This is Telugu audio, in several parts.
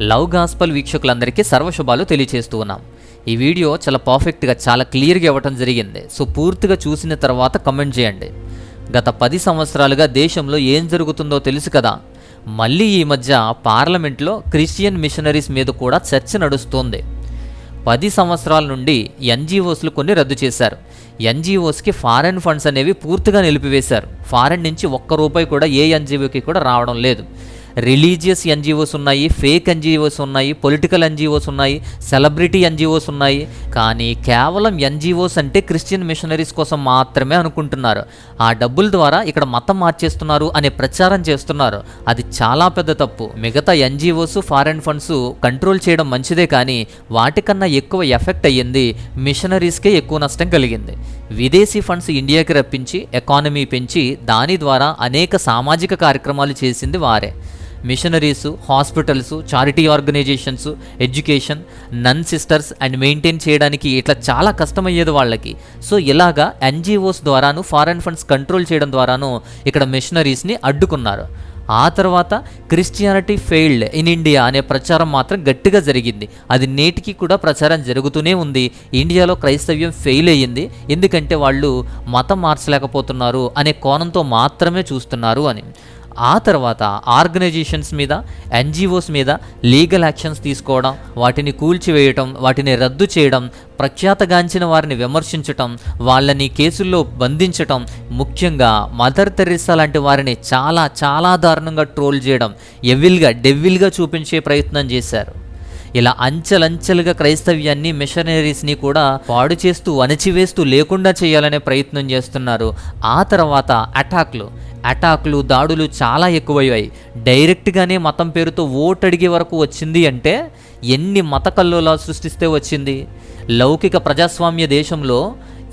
లవ్ గాస్పల్ వీక్షకులందరికీ సర్వశుభాలు తెలియజేస్తూ ఉన్నాం. ఈ వీడియో చాలా పర్ఫెక్ట్గా చాలా క్లియర్గా ఇవ్వటం జరిగింది. సో పూర్తిగా చూసిన తర్వాత కమెంట్ చేయండి. గత 10 సంవత్సరాలుగా దేశంలో ఏం జరుగుతుందో తెలుసు కదా. మళ్ళీ ఈ మధ్య పార్లమెంట్లో క్రిస్టియన్ మిషనరీస్ మీద కూడా చర్చ నడుస్తోంది. 10 సంవత్సరాల నుండి ఎన్జిఓస్లు కొన్ని రద్దు చేశారు. ఎన్జిఓస్కి ఫారెన్ ఫండ్స్ అనేవి పూర్తిగా నిలిపివేశారు. ఫారెన్ నుంచి ఒక్క రూపాయి కూడా ఏ ఎన్జిఓకి కూడా రావడం లేదు. రిలీజియస్ ఎన్జిఓస్ ఉన్నాయి, ఫేక్ ఎన్జిఓస్ ఉన్నాయి, పొలిటికల్ ఎన్జిఓస్ ఉన్నాయి, సెలబ్రిటీ ఎన్జిఓస్ ఉన్నాయి. కానీ కేవలం ఎన్జిఓస్ అంటే క్రిస్టియన్ మిషనరీస్ కోసం మాత్రమే అనుకుంటున్నారు. ఆ డబ్బుల ద్వారా ఇక్కడ మతం మార్చేస్తున్నారు అనే ప్రచారం చేస్తున్నారు. అది చాలా పెద్ద తప్పు. మిగతా ఎన్జిఓస్ ఫారెన్ ఫండ్స్ కంట్రోల్ చేయడం మంచిదే, కానీ వాటికన్నా ఎక్కువ ఎఫెక్ట్ అయ్యింది మిషనరీస్కే ఎక్కువ నష్టం కలిగింది. విదేశీ ఫండ్స్ ఇండియాకి రప్పించి ఎకానమీ పెంచి దాని ద్వారా అనేక సామాజిక కార్యక్రమాలు చేసింది వారే. Missionaries, hospitals, charity organisations, education, nun sisters and maintain చేయడానికి ఇట్లా చాలా కష్టమయ్యేది వాళ్ళకి. సో ఇలాగా ఎన్జిఓస్ ద్వారాను ఫారెన్ ఫండ్స్ కంట్రోల్ చేయడం ద్వారాను ఇక్కడ మిషనరీస్ని అడ్డుకున్నారు. ఆ తర్వాత క్రిస్టియానిటీ ఫెయిల్డ్ ఇన్ ఇండియా అనే ప్రచారం మాత్రం గట్టిగా జరిగింది. అది నేటికి కూడా ప్రచారం జరుగుతూనే ఉంది. ఇండియాలో క్రైస్తవ్యం ఫెయిల్ అయ్యింది, ఎందుకంటే వాళ్ళు మతం మార్చలేకపోతున్నారు అనే కోణంతో మాత్రమే చూస్తున్నారు అని. ఆ తర్వాత ఆర్గనైజేషన్స్ మీద, ఎన్జిఓస్ మీద లీగల్ యాక్షన్స్ తీసుకోవడం, వాటిని కూల్చివేయటం, వాటిని రద్దు చేయడం, ప్రఖ్యాతగాంచిన వారిని విమర్శించటం, వాళ్ళని కేసుల్లో బంధించటం, ముఖ్యంగా మదర్ తెరెసా లాంటి వారిని చాలా చాలా దారుణంగా ట్రోల్ చేయడం, డెవిల్గా చూపించే ప్రయత్నం చేశారు. ఇలా అంచెలంచెలుగా క్రైస్తవ్యాన్ని, మిషనరీస్ని కూడా పాడు చేస్తూ, అణచివేస్తూ, లేకుండా చేయాలనే ప్రయత్నం చేస్తున్నారు. ఆ తర్వాత అటాక్లు, దాడులు చాలా ఎక్కువయ్యాయి. డైరెక్ట్గానే మతం పేరుతో ఓటు అడిగే వరకు వచ్చింది అంటే ఎన్ని మత కల్లోలాలు సృష్టిస్తే వచ్చింది. లౌకిక ప్రజాస్వామ్య దేశంలో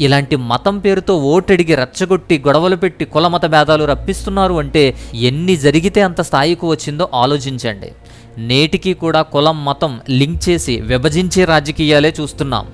ఇలాంటి మతం పేరుతో ఓటడిగి రచ్చగొట్టి గొడవలు పెట్టి కులమత భేదాలు రప్పిస్తున్నారు అంటే ఎన్ని జరిగితే అంత స్థాయికి వచ్చిందో ఆలోచించండి. నేటికి కూడా కులం, మతం లింక్ చేసి విభజించే రాజకీయాలే చూస్తున్నాం.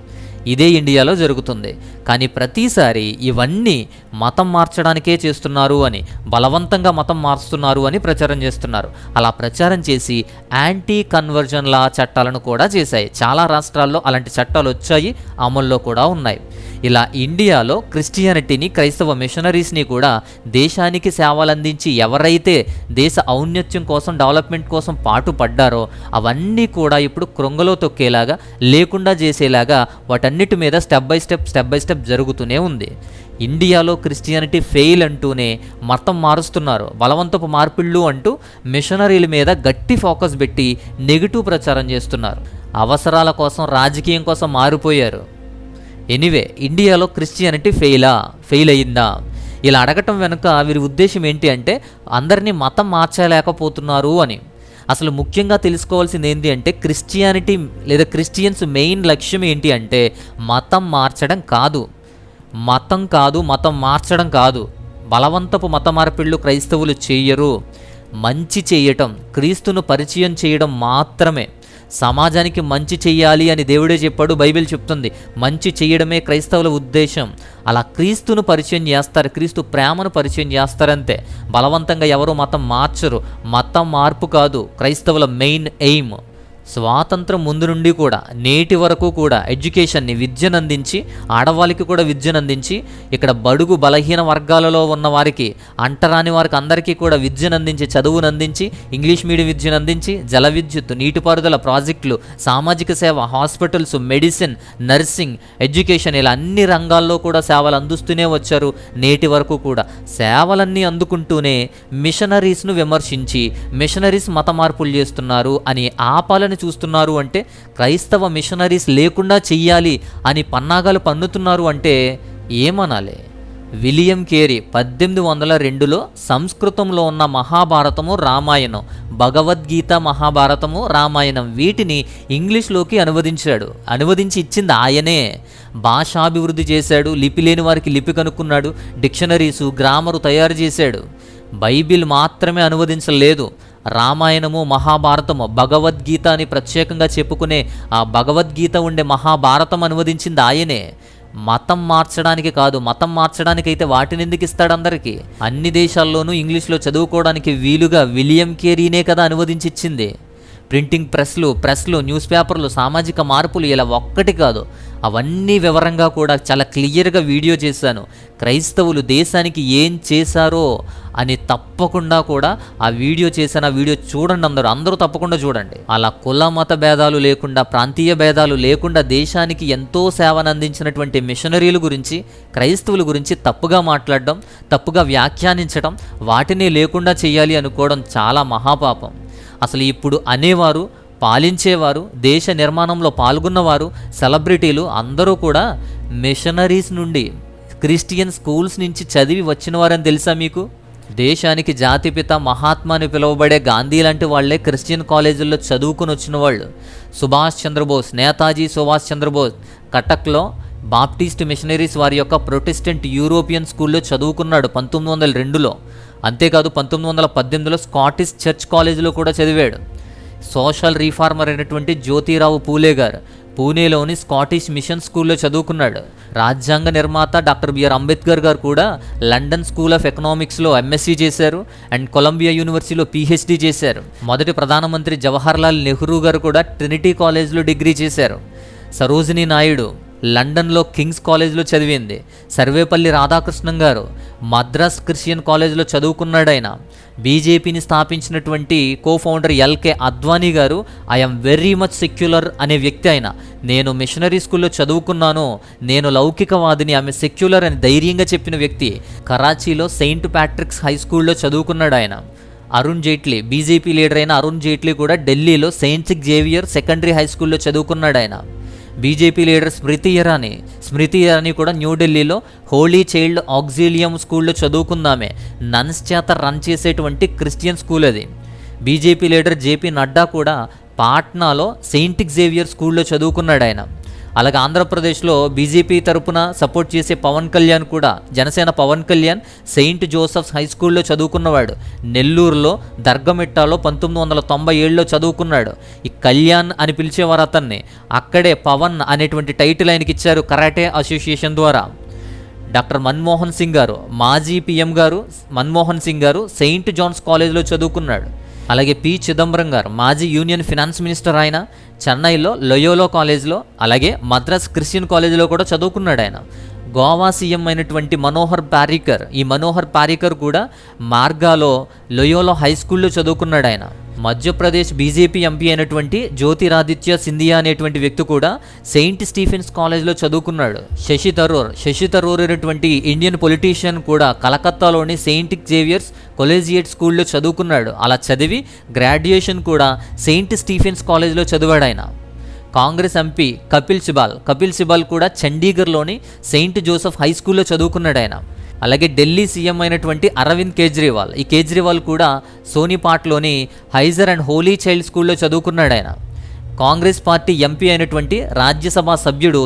ఇదే ఇండియాలో జరుగుతుంది. కానీ ప్రతిసారి ఇవన్నీ మతం మార్చడానికే చేస్తున్నారు అని, బలవంతంగా మతం మార్చుతున్నారు అని ప్రచారం చేస్తున్నారు. అలా ప్రచారం చేసి యాంటీ కన్వర్జన్ లా చట్టాలను కూడా చేశాయి. చాలా రాష్ట్రాల్లో అలాంటి చట్టాలు వచ్చాయి, అమల్లో కూడా ఉన్నాయి. ఇలా ఇండియాలో క్రిస్టియానిటీని, క్రైస్తవ మిషనరీస్ని కూడా దేశానికి సేవలందించి ఎవరైతే దేశ ఔన్నత్యం కోసం, డెవలప్మెంట్ కోసం పాటుపడ్డారో అవన్నీ కూడా ఇప్పుడు కృంగలో తొక్కేలాగా, లేకుండా చేసేలాగా వాటన్నిటి మీద స్టెప్ బై స్టెప్ జరుగుతూనే ఉంది. ఇండియాలో క్రిస్టియానిటీ ఫెయిల్ అంటూనే మతం మారుస్తున్నారు. బలవంతపు మార్పిళ్ళు అంటూ మిషనరీల మీద గట్టి ఫోకస్ పెట్టి నెగిటివ్ ప్రచారం చేస్తున్నారు. అవసరాల కోసం, రాజకీయం కోసం మారిపోయారు. ఎనీవే, ఇండియాలో క్రిస్టియానిటీ ఫెయిల్ అయ్యిందా? ఇలా అడగటం వెనుక వీరి ఉద్దేశం ఏంటి అంటే అందరినీ మతం మార్చలేకపోతున్నారు అని. అసలు ముఖ్యంగా తెలుసుకోవాల్సింది ఏంటి అంటే క్రిస్టియానిటీ లేదా క్రిస్టియన్స్ మెయిన్ లక్ష్యం ఏంటి అంటే మతం మార్చడం కాదు, మతం మార్చడం కాదు. బలవంతపు మత మార్పిళ్ళు క్రైస్తవులు చేయరు. మంచి చేయటం, క్రీస్తును పరిచయం చేయడం మాత్రమే. సమాజానికి మంచి చెయ్యాలి అని దేవుడే చెప్పాడు, బైబిల్ చెప్తుంది. మంచి చేయడమే క్రైస్తవుల ఉద్దేశం. అలా క్రీస్తును పరిచయం చేస్తారు, క్రీస్తు ప్రేమను పరిచయం చేస్తారంతే. బలవంతంగా ఎవరు మతం మార్చరు. మతం మార్పు కాదు క్రైస్తవుల మెయిన్ ఎయిమ్. స్వాతంత్రం ముందు నుండి కూడా నేటి వరకు కూడా ఎడ్యుకేషన్ని, విద్యను అందించి, ఆడవాళ్ళకి కూడా విద్యను అందించి, ఇక్కడ బడుగు బలహీన వర్గాలలో ఉన్న వారికి, అంటరాని వారికి అందరికీ కూడా విద్యను అందించి, చదువును అందించి, ఇంగ్లీష్ మీడియం విద్యను అందించి, జల విద్యుత్, నీటిపారుదల ప్రాజెక్టులు, సామాజిక సేవ, హాస్పిటల్స్, మెడిసిన్, నర్సింగ్, ఎడ్యుకేషన్, ఇలా అన్ని రంగాల్లో కూడా సేవలు అందిస్తూనే వచ్చారు. నేటి వరకు కూడా సేవలన్నీ అందుకుంటూనే మిషనరీస్ను విమర్శించి మిషనరీస్ మత మార్పులు చేస్తున్నారు అని ఆపాలని చూస్తున్నారు. అంటే క్రైస్తవ మిషనరీస్ లేకుండా చెయ్యాలి అని పన్నాగాలు పన్నుతున్నారు అంటే ఏమనాలి? విలియం కేరీ 1802లో సంస్కృతంలో ఉన్న మహాభారతము, రామాయణం, భగవద్గీత, మహాభారతము, రామాయణం వీటిని ఇంగ్లీష్లోకి అనువదించి ఇచ్చింది ఆయనే. భాషాభివృద్ధి చేశాడు, లిపి లేని వారికి లిపి కనుక్కున్నాడు, డిక్షనరీసు, గ్రామరు తయారు చేశాడు. బైబిల్ మాత్రమే అనువదించలేదు. రామాయణము, మహాభారతము, భగవద్గీత అని ప్రత్యేకంగా చెప్పుకునే ఆ భగవద్గీత ఉండే మహాభారతం అనువదించింది ఆయనే. మతం మార్చడానికి కాదు. మతం మార్చడానికైతే వాటిని ఎందుకు ఇస్తాడు అందరికీ? అన్ని దేశాల్లోనూ ఇంగ్లీష్లో చదువుకోవడానికి వీలుగా విలియం కేరీనే కదా అనువదించిచ్చింది. ప్రింటింగ్ ప్రెస్లు, న్యూస్ పేపర్లు, సామాజిక మార్పులు, ఇలా ఒక్కటి కాదు, అవన్నీ వివరంగా కూడా చాలా క్లియర్గా వీడియో చేశాను. క్రైస్తవులు దేశానికి ఏం చేశారో అని తప్పకుండా కూడా ఆ వీడియో చేశాను. ఆ వీడియో చూడండి, అందరూ తప్పకుండా చూడండి. అలా కుల మత భేదాలు లేకుండా, ప్రాంతీయ భేదాలు లేకుండా దేశానికి ఎంతో సేవను అందించినటువంటి మిషనరీల గురించి, క్రైస్తవుల గురించి తప్పుగా మాట్లాడడం, తప్పుగా వ్యాఖ్యానించడం, వాటిని లేకుండా చేయాలి అనుకోవడం చాలా మహాపాపం. అసలు ఇప్పుడు అనేవారు, పాలించేవారు, దేశ నిర్మాణంలో పాల్గొన్నవారు, సెలబ్రిటీలు అందరూ కూడా మిషనరీస్ నుండి, క్రిస్టియన్ స్కూల్స్ నుంచి చదివి వచ్చిన వారని తెలుసా మీకు? దేశానికి జాతిపిత మహాత్మా అని పిలువబడే గాంధీ లాంటి వాళ్లే క్రిస్టియన్ కాలేజీల్లో చదువుకుని వచ్చిన వాళ్ళు. సుభాష్ చంద్రబోస్, నేతాజీ సుభాష్ చంద్రబోస్ కటక్లో బాప్టిస్ట్ మిషనరీస్ వారి యొక్క ప్రొటెస్టెంట్ యూరోపియన్ స్కూల్లో చదువుకున్నాడు 1902లో. అంతేకాదు 1918లో స్కాటిష్ చర్చ్ కాలేజీలో కూడా చదివాడు. సోషల్ రీఫార్మర్ అయినటువంటి జ్యోతిరావు పూలే గారు పూణేలోని స్కాటిష్ మిషన్ స్కూల్లో చదువుకున్నాడు. రాజ్యాంగ నిర్మాత డాక్టర్ బిఆర్ అంబేద్కర్ గారు కూడా లండన్ స్కూల్ ఆఫ్ ఎకనామిక్స్లో ఎంఎస్సీ చేశారు అండ్ కొలంబియా యూనివర్సిటీలో పీహెచ్డీ చేశారు. మొదటి ప్రధానమంత్రి జవహర్లాల్ నెహ్రూ గారు కూడా ట్రినిటీ కాలేజ్లో డిగ్రీ చేశారు. సరోజినీ నాయుడు లండన్లో కింగ్స్ కాలేజ్లో చదివింది. సర్వేపల్లి రాధాకృష్ణన్ గారు మద్రాస్ క్రిస్టియన్ కాలేజ్లో చదువుకున్నాడు. ఆయన బీజేపీని స్థాపించినటువంటి కోఫౌండర్ ఎల్కే అద్వానీ గారు ఐఎమ్ వెరీ మచ్ సెక్యులర్ అనే వ్యక్తి. ఆయన నేను మిషనరీ స్కూల్లో చదువుకున్నాను, నేను లౌకికవాదిని, ఆమె సెక్యులర్ అని ధైర్యంగా చెప్పిన వ్యక్తి. కరాచీలో సెయింట్ ప్యాట్రిక్స్ హై స్కూల్లో చదువుకున్నాడు ఆయన. అరుణ్ జైట్లీ, బీజేపీ లీడర్ అయిన అరుణ్ జైట్లీ కూడా ఢిల్లీలో సెయింట్ జేవియర్ సెకండరీ హై స్కూల్లో చదువుకున్నాడు ఆయన. బీజేపీ లీడర్ స్మృతి ఇరానీ కూడా న్యూఢిల్లీలో హోలీ చైల్డ్ ఆక్సిలియం స్కూల్లో చదువుకుందామే. నన్స్ చేత రన్ చేసేటువంటి క్రిస్టియన్ స్కూల్ అది. బీజేపీ లీడర్ జేపీ నడ్డా కూడా పాట్నాలో సెయింట్ జేవియర్ స్కూల్లో చదువుకున్నాడు ఆయన. అలాగే ఆంధ్రప్రదేశ్లో బీజేపీ తరపున సపోర్ట్ చేసే పవన్ కళ్యాణ్ కూడా, Janasena Pawan Kalyan Saint Joseph's high స్కూల్లో చదువుకున్నవాడు. నెల్లూరులో దర్గమిట్టాలో 1997లో చదువుకున్నాడు. ఈ కళ్యాణ్ అని పిలిచేవారు అతన్ని. అక్కడే పవన్ అనేటువంటి టైటిల్ ఆయనకి ఇచ్చారు కరాటే అసోసియేషన్ ద్వారా. డాక్టర్ మన్మోహన్ సింగ్ గారు, మాజీ పీఎం గారు మన్మోహన్ సింగ్ గారు సెయింట్ జాన్స్ కాలేజ్లో చదువుకున్నాడు. అలాగే పి చిదంబరం గారు మాజీ యూనియన్ ఫినాన్స్ మినిస్టర్, ఆయన చెన్నైలో లొయోలో కాలేజ్లో, అలాగే మద్రాస్ క్రిస్టియన్ కాలేజీలో కూడా చదువుకున్నాడు ఆయన. గోవా సీఎం అయినటువంటి మనోహర్ పారీకర్, ఈ మనోహర్ పారీకర్ కూడా మార్గాలో లొయోలో హై స్కూల్లో చదువుకున్నాడు ఆయన. మధ్యప్రదేశ్ బీజేపీ ఎంపీ అయినటువంటి జ్యోతిరాదిత్య సింధియా అనేటువంటి వ్యక్తి కూడా సెయింట్ స్టీఫెన్స్ కాలేజ్లో చదువుకున్నాడు. శశి థరూర్ అనేటువంటి ఇండియన్ పొలిటీషియన్ కూడా కలకత్తాలోని సెయింట్ జేవియర్స్ కొలేజియేట్ స్కూల్లో చదువుకున్నాడు. అలా చదివి గ్రాడ్యుయేషన్ కూడా సెయింట్ స్టీఫెన్స్ కాలేజ్లో చదివాడు ఆయన. కాంగ్రెస్ ఎంపీ కపిల్ సిబాల్ కూడా చండీగఢ్లోని సెయింట్ జోసెఫ్ హై స్కూల్లో చదువుకున్నాడు ఆయన. అలాగే ఢిల్లీ సీఎం అయినటువంటి అరవింద్ కేజ్రీవాల్, ఈ కేజ్రీవాల్ కూడా సోనిపాట్లోని హైజర్ అండ్ హోలీ చైల్డ్ స్కూల్లో చదువుకున్నాడు ఆయన. కాంగ్రెస్ పార్టీ ఎంపీ అయినటువంటి రాజ్యసభ సభ్యుడు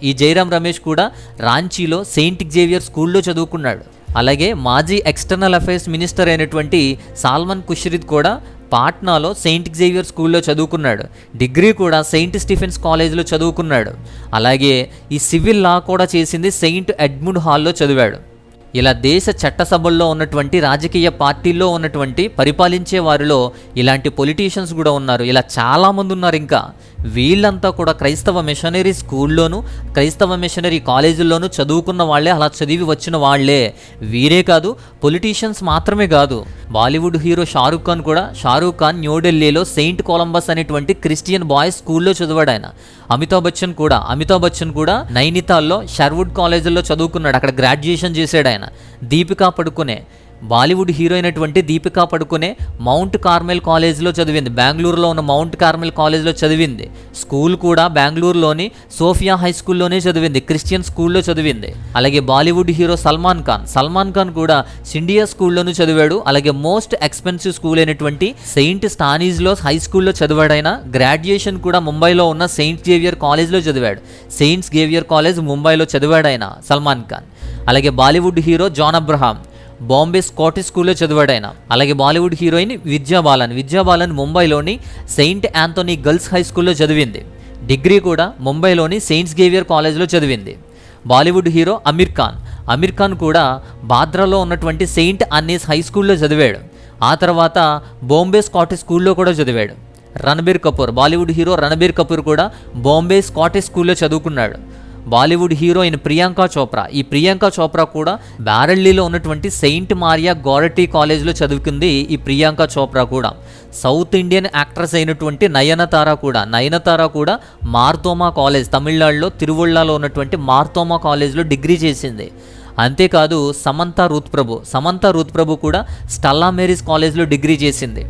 ఈ జైరాం రమేష్ కూడా రాంచీలో సెయింట్ జేవియర్ స్కూల్లో చదువుకున్నాడు. అలాగే మాజీ ఎక్స్టర్నల్ అఫైర్స్ మినిస్టర్ అయినటువంటి సాల్మన్ ఖుర్షీద్ కూడా పాట్నాలో సెయింట్ జేవియర్ స్కూల్లో చదువుకున్నాడు. డిగ్రీ కూడా సెయింట్ స్టీఫెన్స్ కాలేజ్లో చదువుకున్నాడు. అలాగే ఈ సివిల్ లా కూడా చేసింది సెయింట్ ఎడ్మండ్ హాల్లో చదివాడు. ఇలా దేశ చట్టసభల్లో ఉన్నటువంటి రాజకీయ పార్టీల్లో ఉన్నటువంటి పరిపాలించే వారిలో ఇలాంటి పొలిటీషియన్స్ కూడా ఉన్నారు. ఇలా చాలామంది ఉన్నారు. ఇంకా వీళ్ళంతా కూడా క్రైస్తవ మిషనరీ స్కూల్లోనూ క్రైస్తవ మిషనరీ కాలేజీల్లోనూ చదువుకున్న వాళ్ళే, అలా చదివి వచ్చిన వాళ్ళే. వీరే కాదు, పొలిటీషియన్స్ మాత్రమే కాదు, బాలీవుడ్ హీరో షారూఖ్ ఖాన్ న్యూఢిల్లీలో సెయింట్ కొలంబస్ అనేటువంటి క్రిస్టియన్ బాయ్స్ స్కూల్లో చదివాడు ఆయన. అమితాబ్ బచ్చన్ కూడా నైనితాల్లో షర్వుడ్ కాలేజీలో చదువుకున్నాడు, అక్కడ గ్రాడ్యుయేషన్ చేశాడు ఆయన. దీపికా పడుకునే, బాలీవుడ్ హీరోయిన్ అయినటువంటి దీపికా పడుకునే మౌంట్ కార్మెల్ కాలేజ్లో చదివింది. బెంగళూరులో ఉన్న మౌంట్ కార్మెల్ కాలేజ్లో చదివింది. స్కూల్ కూడా బెంగళూరులోని సోఫియా హై స్కూల్లోనే చదివింది, క్రిస్టియన్ స్కూల్లో చదివింది. అలాగే బాలీవుడ్ హీరో సల్మాన్ ఖాన్ కూడా సిండియా స్కూల్లోనూ చదివాడు. అలాగే మోస్ట్ ఎక్స్పెన్సివ్ స్కూల్ అయినటువంటి సెయింట్ స్టానీస్లో హై స్కూల్లో చదివాడు ఆయన. గ్రాడ్యుయేషన్ కూడా ముంబైలో ఉన్న సెయింట్ జేవియర్ కాలేజ్లో చదివాడు. సెయింట్స్ జేవియర్ కాలేజ్ ముంబైలో చదివాడు ఆయన సల్మాన్ ఖాన్. అలాగే Bollywood hero John Abraham Bombay Scottish స్కూల్లో చదివాడు ఆయన. అలాగే బాలీవుడ్ హీరోయిన్ విద్యాబాలన్ ముంబైలోని సెయింట్ ఆంథోనీ గర్ల్స్ హై స్కూల్లో చదివింది. డిగ్రీ కూడా ముంబైలోని సెయింట్స్ జేవియర్ కాలేజ్లో చదివింది. బాలీవుడ్ హీరో అమీర్ ఖాన్ కూడా బాద్రాలో ఉన్నటువంటి సెయింట్ అన్నీస్ హై స్కూల్లో చదివాడు. ఆ తర్వాత బాంబే స్కాటిష్ స్కూల్లో కూడా చదివాడు. రణబీర్ కపూర్, బాలీవుడ్ హీరో రణబీర్ కపూర్ కూడా బాంబే స్కాటిష్ స్కూల్లో చదువుకున్నాడు. బాలీవుడ్ హీరోయిన్ ప్రియాంక చోప్రా, ఈ ప్రియాంక చోప్రా కూడా బ్యారెల్లీలో ఉన్నటువంటి సెయింట్ మారియా గోరటీ కాలేజ్లో చదువుకుంది ఈ ప్రియాంక చోప్రా కూడా. సౌత్ ఇండియన్ యాక్ట్రెస్ అయినటువంటి నయనతార కూడా మార్తోమా కాలేజ్, తమిళనాడులో తిరువళ్ళలో ఉన్నటువంటి మార్తోమా కాలేజ్లో డిగ్రీ చేసింది. అంతేకాదు సమంత రూత్ ప్రభు కూడా స్టెల్లా మేరీస్ కాలేజ్లో డిగ్రీ చేసింది.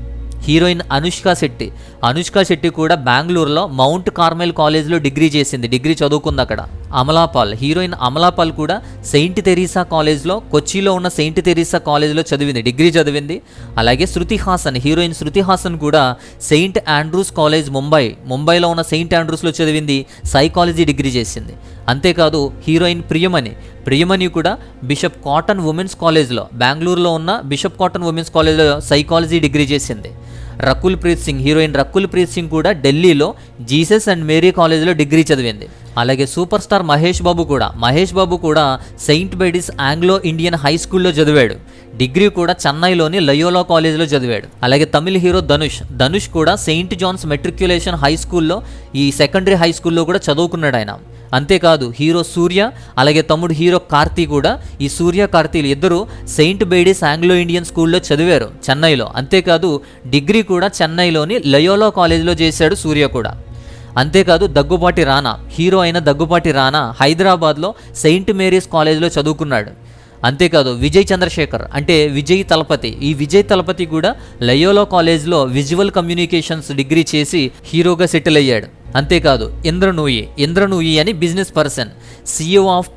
హీరోయిన్ అనుష్క శెట్టి కూడా బెంగళూరులో మౌంట్ కార్మెల్ కాలేజ్లో డిగ్రీ చదువుకుంది అక్కడ. హీరోయిన్ అమలాపాల్ కూడా సెయింట్ తెరీసా కాలేజ్లో, కొచ్చిలో ఉన్న సెయింట్ తెరీసా కాలేజ్లో డిగ్రీ చదివింది. అలాగే హీరోయిన్ శృతి హాసన్ కూడా సెయింట్ ఆండ్రూస్ కాలేజ్ ముంబైలో ఉన్న సెయింట్ ఆండ్రూస్లో చదివింది, సైకాలజీ డిగ్రీ చేసింది. అంతేకాదు హీరోయిన్ ప్రియమణి కూడా బిషప్ కాటన్ ఉమెన్స్ కాలేజ్లో, బెంగళూరులో ఉన్న బిషప్ కాటన్ ఉమెన్స్ కాలేజ్లో సైకాలజీ డిగ్రీ చేసింది. హీరోయిన్ రకుల్ ప్రీత్ సింగ్ కూడా ఢిల్లీలో జీసస్ అండ్ మేరీ కాలేజ్లో డిగ్రీ చదివింది. అలాగే సూపర్ స్టార్ మహేష్ బాబు కూడా సెయింట్ బైడిస్ ఆంగ్లో ఇండియన్ హై స్కూల్లో చదివాడు. డిగ్రీ కూడా చెన్నైలోని లయోలా కాలేజ్లో చదివాడు. అలాగే తమిళ హీరో ధనుష్ కూడా సెయింట్ జాన్స్ మెట్రిక్యులేషన్ హై స్కూల్లో, ఈ సెకండరీ హై స్కూల్లో కూడా చదువుకున్నాడు ఆయన. అంతేకాదు హీరో సూర్య, అలాగే తమ్ముడు హీరో కార్తీ కూడా, ఈ సూర్య కార్తీలు ఇద్దరు సెయింట్ బైడిస్ ఆంగ్లో ఇండియన్ స్కూల్లో చదివారు చెన్నైలో. అంతేకాదు డిగ్రీ కూడా చెన్నైలోని లయోలా కాలేజ్లో చేశాడు సూర్య కూడా. అంతేకాదు హీరో అయిన దగ్గుబాటి రానా హైదరాబాద్లో సెయింట్ మేరీస్ కాలేజ్లో చదువుకున్నాడు. అంతేకాదు విజయ్ చంద్రశేఖర్ అంటే విజయ్ తలపతి, ఈ విజయ్ తలపతి కూడా లయోలా కాలేజ్లో విజువల్ కమ్యూనికేషన్స్ డిగ్రీ చేసి హీరోగా సెటిల్ అయ్యాడు. అంతేకాదు ఇంద్రనూయి అని బిజినెస్ పర్సన్, CEO ఆఫ్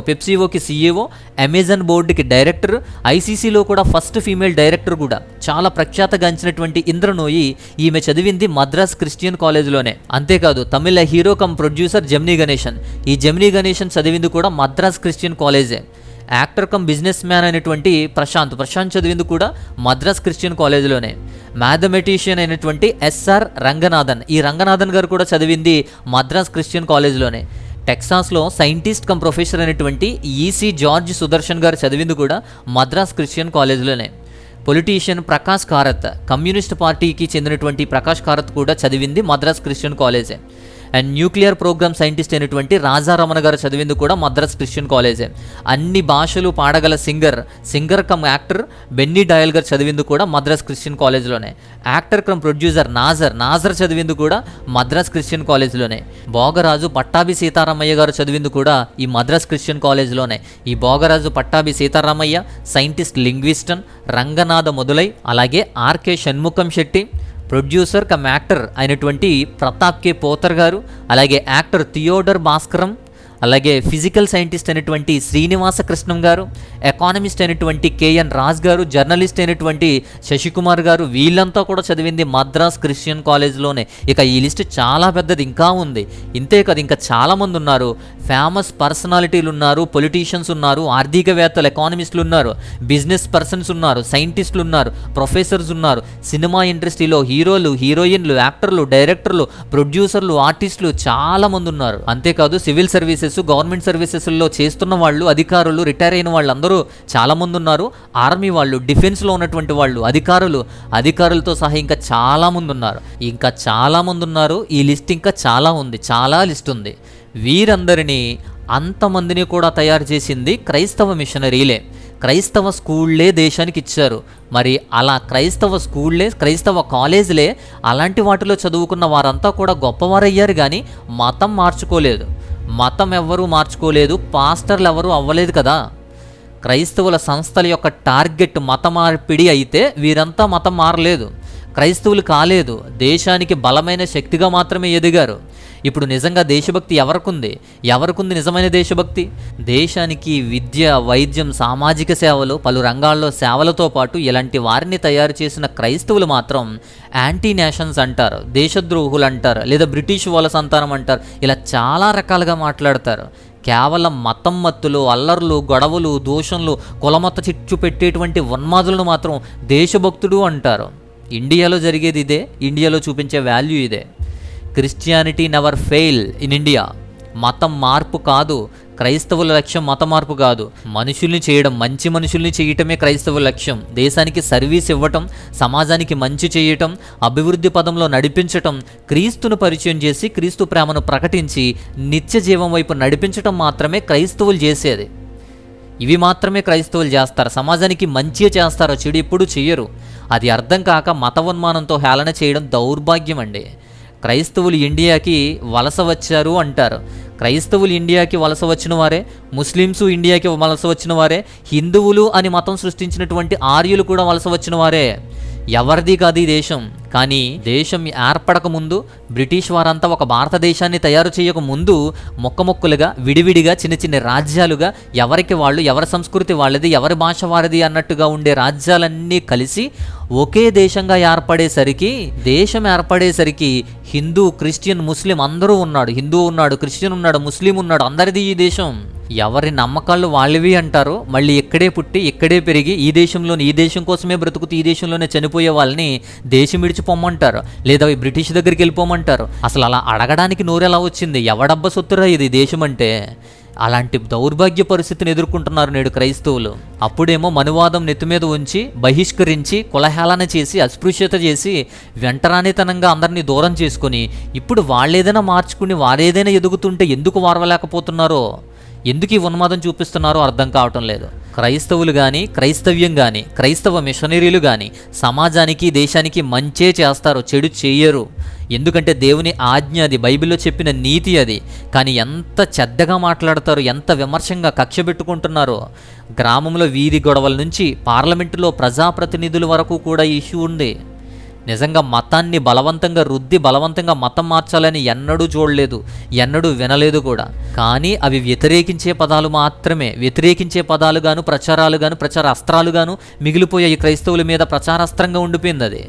పెప్సీకోకి CEO, అమెజాన్ బోర్డుకి డైరెక్టర్, ICCలో కూడా ఫస్ట్ ఫీమేల్ డైరెక్టర్ కూడా. చాలా ప్రఖ్యాతగాంచినటువంటి ఇంద్రనూయి ఈమె చదివింది మద్రాస్ క్రిస్టియన్ కాలేజ్లోనే. అంతేకాదు తమిళ hero cum producer Gemini Ganesan చదివింది కూడా మద్రాస్ క్రిస్టియన్ కాలేజే. యాక్టర్ కమ్ బిజినెస్ మ్యాన్ అయినటువంటి ప్రశాంత్ చదివింది కూడా మద్రాస్ క్రిస్టియన్ కాలేజ్లోనే. మ్యాథమెటిషియన్ అయినటువంటి SR రంగనాథన్, ఈ రంగనాథన్ గారు కూడా చదివింది మద్రాస్ క్రిస్టియన్ కాలేజ్లోనే. టెక్సాస్లో సైంటిస్ట్ కమ్ ప్రొఫెసర్ అయినటువంటి EC జార్జ్ సుదర్శన్ గారు చదివింది కూడా మద్రాస్ క్రిస్టియన్ కాలేజ్లోనే. పొలిటీషియన్ ప్రకాష్ కారత్, కమ్యూనిస్ట్ పార్టీకి చెందినటువంటి ప్రకాష్ కారత్ కూడా చదివింది మద్రాస్ క్రిస్టియన్ కాలేజే. అండ్ న్యూక్లియర్ ప్రోగ్రామ్ సైంటిస్ట్ అయినటువంటి రాజారమణ గారు చదివింది కూడా మద్రాస్ క్రిస్టియన్ కాలేజే. అన్ని భాషలు పాడగల singer cum actor Benny Dayal గారు చదివింది కూడా మద్రాస్ క్రిస్టియన్ కాలేజ్లోనే. యాక్టర్ కమ్ ప్రొడ్యూసర్ నాజర్ చదివింది కూడా మద్రాస్ క్రిస్టియన్ కాలేజ్లోనే. భోగరాజు పట్టాభి సీతారామయ్య గారు చదివింది కూడా ఈ మద్రాస్ క్రిస్టియన్ కాలేజ్లోనే. ఈ భోగరాజు పట్టాభి సీతారామయ్య సైంటిస్ట్, లింగ్విస్టన్, రంగనాథ మొదలై, అలాగే RK Shanmukham Chetty, producer cum actor అయినటువంటి ప్రతాప్ K పోతర్ గారు, అలాగే యాక్టర్ థియోడర్ భాస్కరం, అలాగే ఫిజికల్ సైంటిస్ట్ అయినటువంటి శ్రీనివాస కృష్ణం గారు, ఎకానమిస్ట్ అయినటువంటి KN రాజ్ గారు, జర్నలిస్ట్ అయినటువంటి శశికుమార్ గారు, వీళ్ళంతా కూడా చదివింది మద్రాస్ క్రిస్టియన్ కాలేజ్లోనే. ఇక ఈ లిస్ట్ చాలా పెద్దది, ఇంకా ఉంది. ఇంతే కదా, ఇంకా చాలామంది ఉన్నారు. ఫేమస్ పర్సనాలిటీలు ఉన్నారు, పొలిటీషియన్స్ ఉన్నారు, ఆర్థికవేత్తలు, ఎకానమిస్టులు ఉన్నారు, బిజినెస్ పర్సన్స్ ఉన్నారు, సైంటిస్టులు ఉన్నారు, ప్రొఫెసర్స్ ఉన్నారు, సినిమా ఇండస్ట్రీలో హీరోలు, హీరోయిన్లు, యాక్టర్లు, డైరెక్టర్లు, ప్రొడ్యూసర్లు, ఆర్టిస్టులు చాలామంది ఉన్నారు. అంతేకాదు సివిల్ సర్వీసెస్, గవర్నమెంట్ సర్వీసెస్లో చేస్తున్న వాళ్ళు, అధికారులు, రిటైర్ అయిన వాళ్ళందరూ చాలామంది ఉన్నారు. ఆర్మీ వాళ్ళు, డిఫెన్స్లో ఉన్నటువంటి వాళ్ళు, అధికారులతో సహా ఇంకా చాలామంది ఉన్నారు. ఈ లిస్ట్ ఇంకా చాలా ఉంది, చాలా లిస్ట్ ఉంది. వీరందరినీ, అంతమందిని కూడా తయారు చేసింది క్రైస్తవ మిషనరీలే. క్రైస్తవ స్కూళ్ళే దేశానికి ఇచ్చారు. మరి అలా క్రైస్తవ కాలేజీలే అలాంటి వాటిలో చదువుకున్న వారంతా కూడా గొప్పవారయ్యారు, కానీ మతం ఎవ్వరూ మార్చుకోలేదు, పాస్టర్లు ఎవరూ అవ్వలేదు కదా. క్రైస్తవుల సంస్థల యొక్క టార్గెట్ మత మార్పిడి అయితే వీరంతా మతం మారలేదు, క్రైస్తవులు కాలేదు, దేశానికి బలమైన శక్తిగా మాత్రమే ఎదిగారు. ఇప్పుడు నిజంగా దేశభక్తి ఎవరికుంది నిజమైన దేశభక్తి? దేశానికి విద్య, వైద్యం, సామాజిక సేవలు, పలు రంగాల్లో సేవలతో పాటు ఇలాంటి వారిని తయారు చేసిన క్రైస్తవులు మాత్రం యాంటీ నేషన్స్ అంటారు, దేశద్రోహులు అంటారు, లేదా బ్రిటిష్ వాళ్ళ సంతానం అంటారు. ఇలా చాలా రకాలుగా మాట్లాడతారు. కేవలం మతం మత్తులు, అల్లర్లు, గొడవలు, దోషంలు, కులమత చిచ్చు పెట్టేటువంటి ఉన్మాదులను మాత్రం దేశభక్తుడు అంటారు. ఇండియాలో జరిగేది ఇదే, ఇండియాలో చూపించే వాల్యూ ఇదే. Christianity never fail in India. మతం మార్పు కాదు. క్రైస్తవుల లక్ష్యం మత మార్పు కాదు, మనుషుల్ని చేయడం, మంచి మనుషుల్ని చేయటమే క్రైస్తవుల లక్ష్యం. దేశానికి సర్వీస్ ఇవ్వటం, సమాజానికి మంచి చేయటం, అభివృద్ధి పదంలో నడిపించటం, క్రీస్తును పరిచయం చేసి క్రీస్తు ప్రేమను ప్రకటించి నిత్య జీవం వైపు నడిపించటం మాత్రమే క్రైస్తవులు చేసేది. ఇవి మాత్రమే క్రైస్తవులు చేస్తారు. సమాజానికి మంచి చేస్తారో చెడు ఎప్పుడు చెయ్యరు. అది అర్థం కాక మతోన్మానంతో హేళన చేయడం దౌర్భాగ్యం అండి. క్రైస్తవులు ఇండియాకి వలస వచ్చారు అంటారు. క్రైస్తవులు ఇండియాకి వలస వచ్చిన వారే, ముస్లిమ్స్ ఇండియాకి వలస వచ్చిన వారే, హిందువులు అని మతం సృష్టించినటువంటి ఆర్యులు కూడా వలస వచ్చిన వారే. ఎవరిది కాదు ఈ దేశం. కానీ దేశం ఏర్పడక ముందు బ్రిటిష్ వారంతా ఒక భారతదేశాన్ని తయారు చేయక ముందు మొక్కమొక్కలుగా విడివిడిగా చిన్న చిన్న రాజ్యాలుగా ఎవరికి వాళ్ళు, ఎవరి సంస్కృతి వాళ్ళది, ఎవరి భాష వారిది అన్నట్టుగా ఉండే రాజ్యాలన్నీ కలిసి ఒకే దేశంగా ఏర్పడేసరికి హిందూ, క్రిస్టియన్, ముస్లిం అందరూ ఉన్నాడు. హిందూ ఉన్నాడు, క్రిస్టియన్ ఉన్నాడు, ముస్లిం ఉన్నాడు, అందరిది ఈ దేశం. ఎవరి నమ్మకాలు వాళ్ళవి అంటారు. మళ్ళీ ఇక్కడే పుట్టి ఇక్కడే పెరిగి ఈ దేశం కోసమే బ్రతుకుతూ ఈ దేశంలోనే చనిపోయే వాళ్ళని దేశం విడిచిపోమంటారు, లేదా బ్రిటిష్ దగ్గరికి వెళ్ళిపోమంటారు. అసలు అలా అడగడానికి నోరెలా వచ్చింది? ఎవడబ్బ సొత్తురా ఇది దేశం అంటే? అలాంటి దౌర్భాగ్య పరిస్థితిని ఎదుర్కొంటున్నారు నేడు క్రైస్తవులు. అప్పుడేమో మనువాదం నెత్తిమీద ఉంచి బహిష్కరించి కులహేళన చేసి అస్పృశ్యత చేసి వెంటరానితనంగా అందరినీ దూరం చేసుకొని ఇప్పుడు వాళ్ళేదైనా మార్చుకుని వారేదైనా ఎదుగుతుంటే ఎందుకు వారవలేకపోతున్నారో, ఎందుకు ఈ ఉన్మాదం చూపిస్తున్నారో అర్థం కావటం లేదు. క్రైస్తవులు కానీ, క్రైస్తవ్యం కానీ, క్రైస్తవ మిషనరీలు కానీ సమాజానికి, దేశానికి మంచే చేస్తారు, చెడు చేయరు. ఎందుకంటే దేవుని ఆజ్ఞ అది, బైబిల్లో చెప్పిన నీతి అది. కానీ ఎంత చెడ్డగా మాట్లాడతారు, ఎంత విమర్శంగా కక్ష పెట్టుకుంటున్నారో. గ్రామంలో వీధి గొడవల నుంచి పార్లమెంటులో ప్రజాప్రతినిధుల వరకు కూడా ఈ ఇష్యూ ఉంది. నిజంగా మతాన్ని బలవంతంగా రుద్ది బలవంతంగా మతం మార్చాలని ఎన్నడూ చూడలేదు, ఎన్నడూ వినలేదు కూడా. కానీ అవి వ్యతిరేకించే పదాలు మాత్రమే, వ్యతిరేకించే పదాలుగాను, ప్రచారాలుగాను, ప్రచార అస్త్రాలుగాను మిగిలిపోయాయి. క్రైస్తవుల మీద ప్రచారాస్త్రంగా ఉండిపోయింది అది.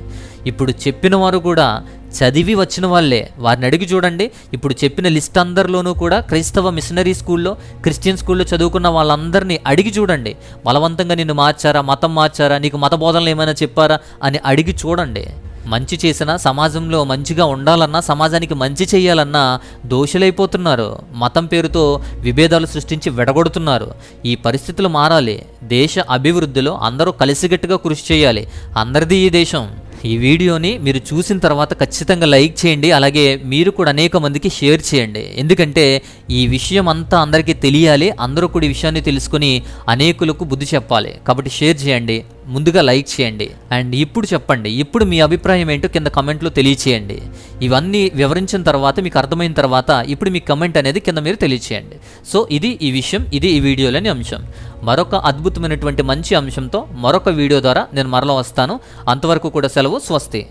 ఇప్పుడు చెప్పిన వారు కూడా చదివి వచ్చిన వాళ్ళే. వారిని అడిగి చూడండి. ఇప్పుడు చెప్పిన లిస్ట్ అందరిలోనూ కూడా క్రైస్తవ మిషనరీ స్కూల్లో, క్రిస్టియన్ స్కూల్లో చదువుకున్న వాళ్ళందరినీ అడిగి చూడండి. బలవంతంగా నిన్ను మార్చారా, మతం మార్చారా, నీకు మత బోధనలు ఏమైనా చెప్పారా అని అడిగి చూడండి. మంచి చేసినా, సమాజంలో మంచిగా ఉండాలన్నా, సమాజానికి మంచి చేయాలన్నా దోషులైపోతున్నారు. మతం పేరుతో విభేదాలు సృష్టించి విడగొడుతున్నారు. ఈ పరిస్థితులు మారాలి. దేశ అభివృద్ధిలో అందరూ కలిసికట్టుగా కృషి చేయాలి. అందరిది ఈ దేశం. ఈ వీడియోని మీరు చూసిన తర్వాత ఖచ్చితంగా లైక్ చేయండి. అలాగే మీరు కూడా అనేక మందికి షేర్ చేయండి. ఎందుకంటే ఈ విషయం అంతా అందరికీ తెలియాలి. అందరూ కూడా ఈ విషయాన్ని తెలుసుకుని అనేకులకు బుద్ధి చెప్పాలి. కాబట్టి షేర్ చేయండి, ముందుగా లైక్ చేయండి. అండ్ ఇప్పుడు చెప్పండి, ఇప్పుడు మీ అభిప్రాయం ఏంటో కింద కమెంట్లో తెలియచేయండి. ఇవన్నీ వివరించిన తర్వాత, మీకు అర్థమైన తర్వాత ఇప్పుడు మీ కమెంట్ అనేది కింద మీరు తెలియచేయండి. సో ఇది ఈ విషయం, ఇది ఈ వీడియోలోని అంశం. మరొక అద్భుతమైనటువంటి మంచి అంశంతో మరొక వీడియో ద్వారా నేను మరలా వస్తాను. అంతవరకు కూడా సెలవు. స్వస్తి.